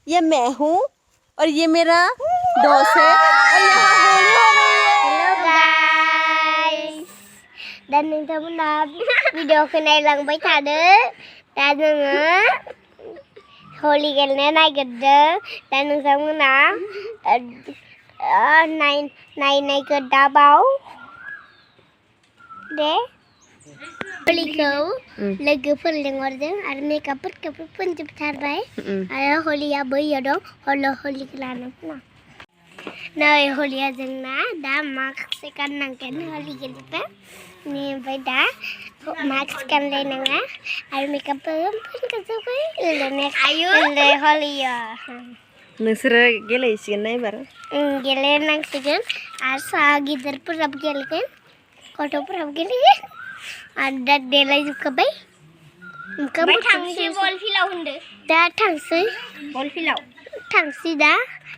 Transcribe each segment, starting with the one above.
ये मैं हूँ और ये मेरा दोस्त है और यहाँ होली हो रही है। हेलो गाइस dan नोंथांमोना भिडिअखौ नायलांबाय थादो दा जोङो होलि गेलेनो नागिरदों दा नोंथांमोना नायनायखौ दाबाव दे होलिखौ लोगोफोर लेंहरदों आरो मेकआपफोरखौबो फोनजोबथारबाय आरो होलिया बैयाव दं होलिखौ लानो फैना नै होलिया जोंना दा मास्क गाननांगोन होलि गेलेबा ओमफ्राय दा मास्क गानलायनाङा आरो मेकआपबो फोनखाजोब्बाय ओरैनो होलिया नोंसोरो गेलेहैसिगोन ना एबार गेलेनांसिगोन आरो गिदिरफोराबो गेलेगोन गथ'फोराबो गेलेगोन आरो दा देलायजोबखाबाय थांसै बल फिल्डआव होनदो दा थांसै बल फिल्डआव थांसै दा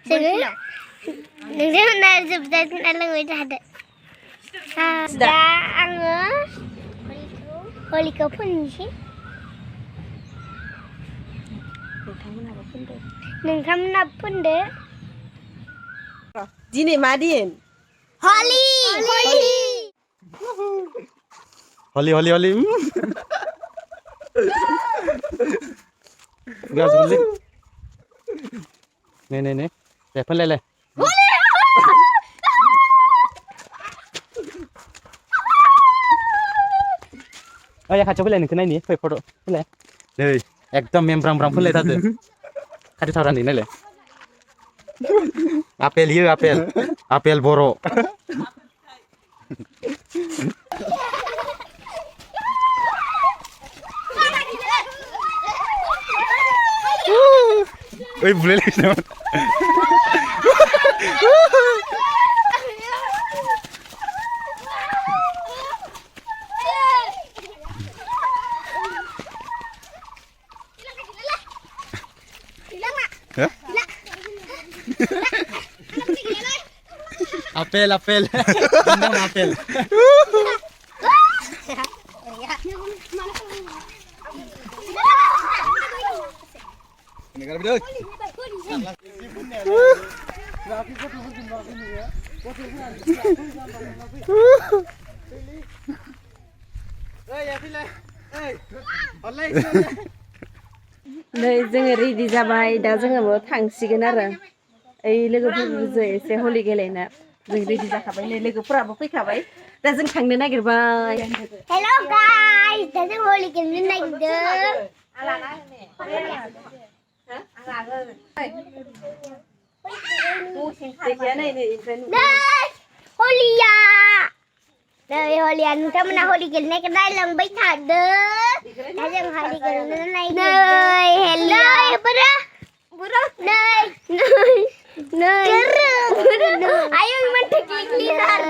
जोङो नोंथांमोना जोबजासिम लोंबाय थादो दा आङो होलिखौ फोननोसै नोंथांमोनाबो फोनदो दिनै मा दिन होलि होली गाज बोले नहीं ले फन ले ओइ खाथियाव फैलाय नोंखौ नायनि फै फट' फैलाय नै एकदम मेमब्रां फैलाय थादो खाथि थारा नै नायलाय आपेल हियो आपेल बर' ओइ बुलाय लायसै नामा Apel apel Negara video. नै जोङो रेडि जाबाय दा जोङो थांसिगोन आरो ओइ लोगोफोरजों एसे होलि गेलेनो जों रेडि जाखाबाय नै लोगोफोराबो फैखाबाय दा जों थांनो नागिरबाय हेलो गाइस दा जों होलि गेलेनो नागिरदों होलिया नोंथांमोना होलि गेलेनायखौ नायलांबाय थादो दा जों होलि गेलेनो नागिरदों ayo mentek lihat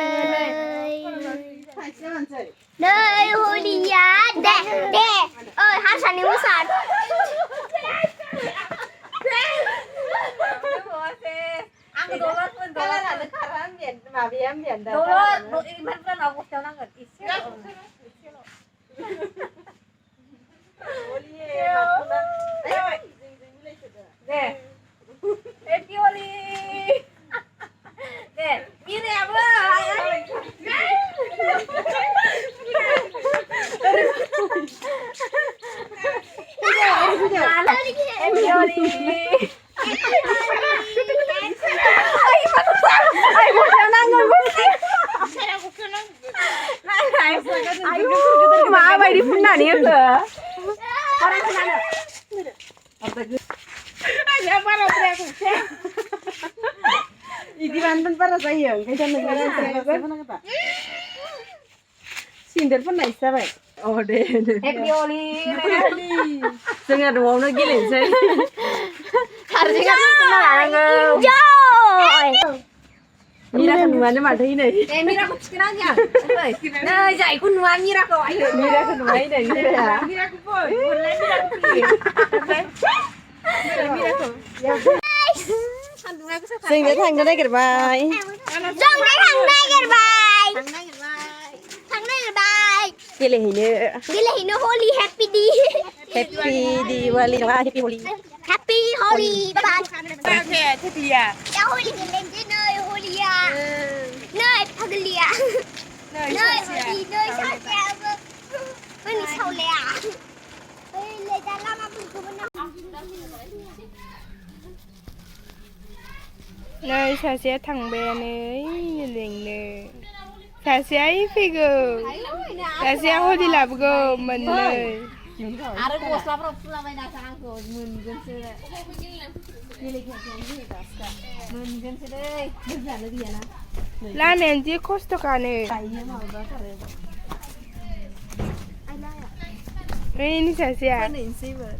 deh holia deh Hasan ini Musan Happy Holi. Mira apa? Happy Holi. मा बायदि फुननानै होखो इदि बानदों बारा जायो ओंखायनो सिन्देर फोननायसो जाबाय दे Happy Holi. जोङो न'आवनो गेलेनोसै खारजों फोनना लानांगौ मिराखौ नुवानो माथो नै मिराखौ थिखोना होया नै जायखौ नुवा मिराखौ मिराखौ नुवा नै मिराया मिराखौ बोलाय मिराखौ जोंनो थांनो नागिरबाय गेलेहैनो होलि हेपि दिवाली नङा हेपि हलि हेपि हलि बाय Ketia. Cháu Holi cái lên tới nơi Holi à. Nơi Paglia. Nơi Holi nơi sao cha bên sau lẹ. Bên lẹ ta lama bên của bên Nơi sao sẽ thằng bé này liền nè. Sao sẽ figure. Sao sẽ Holi Lwgwpwr mình nơi. Ada gosla fulawai nasangko mungun sire. Milik yang daska. Mungun sire. Berjana dia na. 라면 뒤 코스터 가네. Kayaknya mau bakar ya. Ini 사시야. Panin sih ber.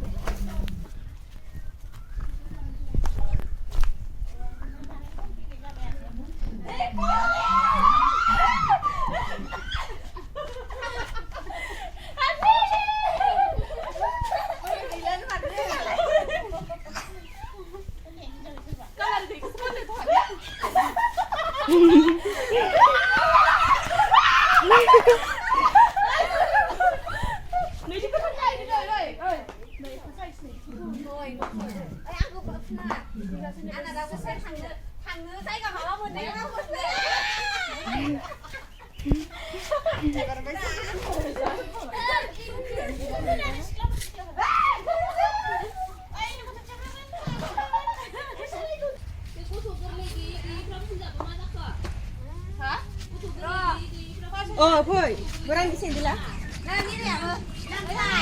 Oh, boy, berang di sini lah.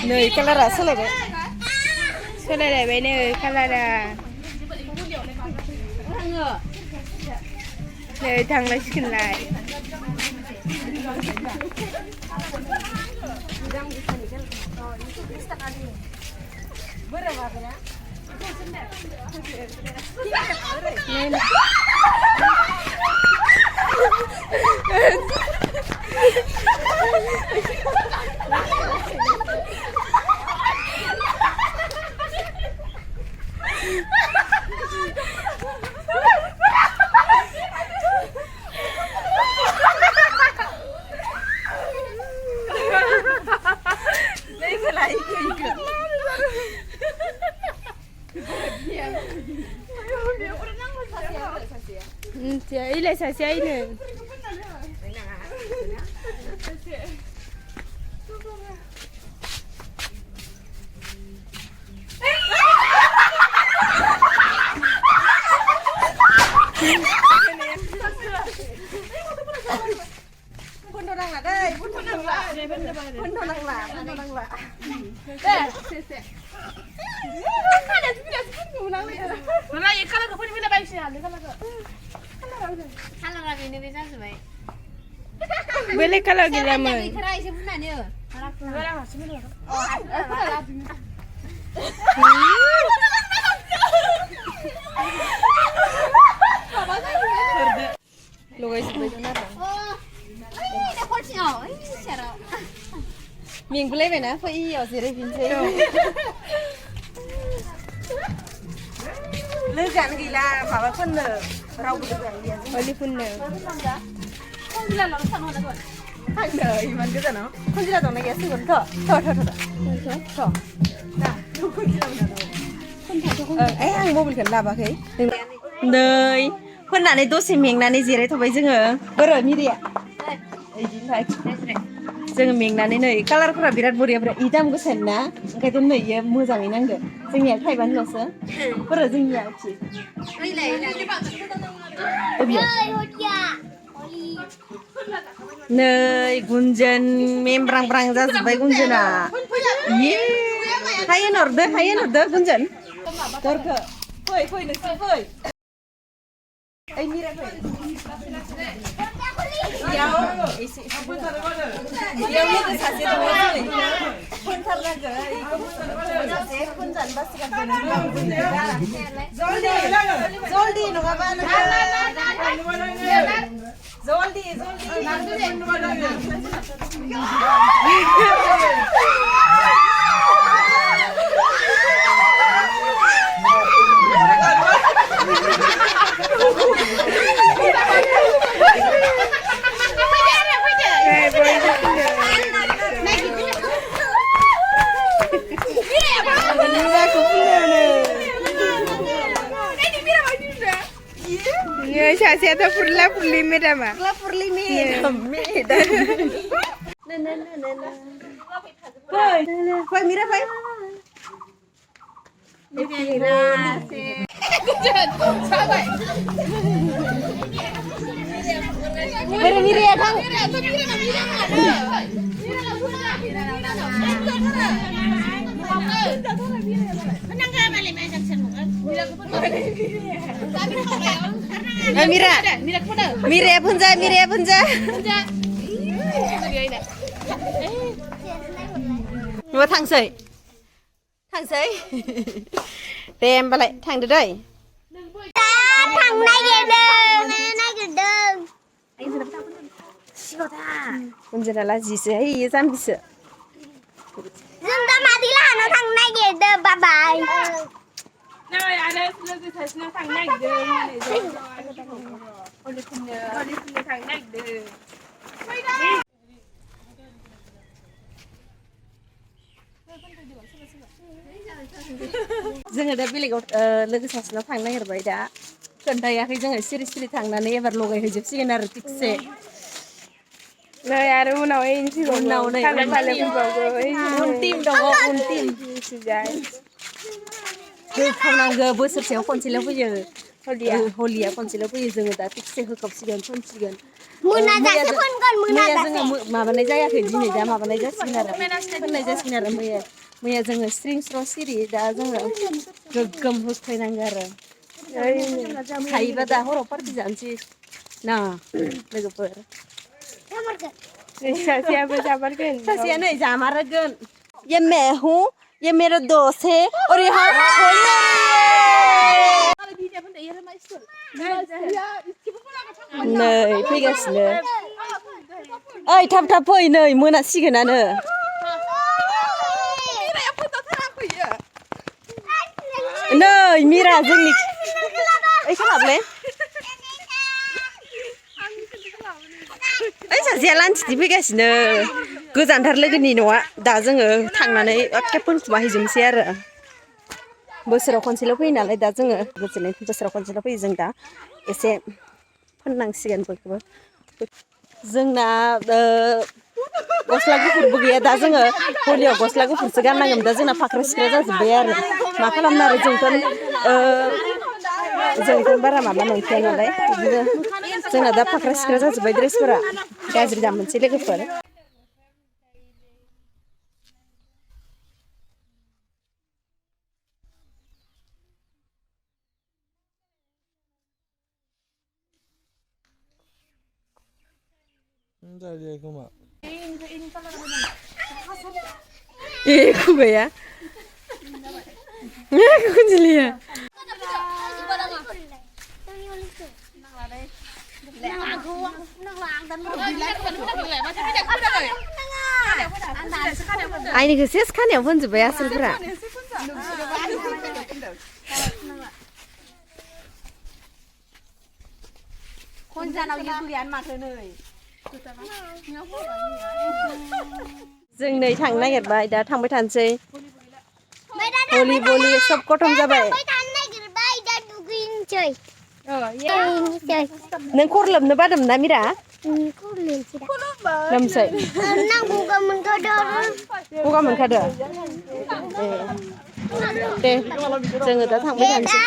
Nơi Canada sao lại đấy? Sao lại để bên này Canada? Nơi thằng lấy skin lại. Ile sasia ini. Pun orang lah deh, pun orang lah. Pun orang lah, pun orang lah. Deh, sese. Ada tidak pun orang lah. Mana ya kalau kau ni baik sih, Kalau lagi ini bisa sebaik. boleh kalau gila mah. Kerai sebenarnya. Lo guys, betul nara. Ini dah kau siapa? Ini siapa? Minggu lepas na, kau iya sih refinse. Legan gila, bawa pun le, rau gila dia. Holi pun ne. Ada iman kita no. Kau jelas dong lagi sih kan? Toh. Nah, kau jelas mana? Ang mobil kan lah pakai. Nơi, kau nak ni dosi minggu ni zirai thobai jenga. Berapa ni dia? Izin lah. Jenga minggu ni nơi, color kau birat buri birat. Idam kau senna, kau tu nơi ya muzang ini angge. Jenga Thailand loh se. Berapa jenga sih? Nơi Holi. Nơi gunjan membrang-brang za sebagai gunjana. Ye. Hayan order gunjan. Torka. Koi nasi koi. Ay mira koi. Yao. Yao ni tu sasi tu macam ni. Pun karena ke. Sasi gunjan basi kan. Zoldi, nunggu apa? Zoldi. सासेयाथ' फुरला फुरलि मेदामा Lapurli medam. Fai mira fai. Mira mira ya Kang. Mira. Mira punja, mira punja. Mà thằng sấy. Thằng sấy. Đem ba lại thằng được đây. Thằng này kìa đường. Này kìa đường. Con giờ là gì sấy, dám gì sợ. Dương ta mà tí là nó thằng này kìa đường, bye bye. Này, ada lagi saya thằng này đường này rồi. Oli thằng này đường. जोङो दा बेलेगाव लोगो सासेनाव थांनो नागिरबाय दा खोन्थायाखै जोङो सिरि सिरि थांनानै एबार लगायहैजोबसिगोन आरो थिगसे नै आरो उनाव उनाव नै उन टिम दङ उन टिम होखावनांगौ बोसोरसेयाव खनसेल' फैयो हलिया खनसेल' फैयो जोङो दा थिगसे होखावसिगोन फोनसिगोन मोनाजासे फोनगोन मैया जोङो माबानाय जायाखै दिनै दा माबानाय जासिगोन आरो फोननाय जासिगोन आरो मैया जोङो स्रिं स्र' सिरि दा जोङो गोग्गोम होफैनांगौ आरो हायोबा दा हराव पार्टि जानोसै ना लोगोफोर सासेयाबो जामारगोन सासेया नै जामारगोन ये मैं हूँ ये मेरा दोस्त है और यहाँ होली नै फैगासिनो ओइ थाब थाब फै नै मोनासिगोनानो नै मिरा जोंनि ओइ खालामलै ओइ सासेया लान्थि फैगासिनो गोजानथार लोगोनि न'आ दा जोङो थांनानै एखे फोनखुमा हैजोबनोसै आरो बोसोराव खनसेल' फैयो नालाय दा जोङो गोजोननाय बोसोराव खनसेल' फैयो जों दा एसे फोननांसिगोन बयखौबो जोंना गस्ला गुफुरबो गैया दा जोङो हलियाव गस्ला गुफुरसो गाननांगोन दा जोंना फाख्रा सिख्रा जाजोब्बाय आरो मा खालामनो आरो जोंथ' बारा माबा नंखाया नालाय बिदिनो जोंना दा फाख्रा सिख्रा जाजोब्बाय ड्रेसफोरा गाज्रि दा मोनसे लोगोफोर खुगाया खुन्जिलिया आइनिखौ सेस खानायाव फोनजोब्बाय आसोलफोरा जों नै थांनो नागिरबाय दा थांबाय थानोसै हलि बलि सब खतम जाबाय नों खर लोबनो बादोंमोन ना मिरा लोमसै गगा मोनखादो दे जोङो दा थांबाय थानोसै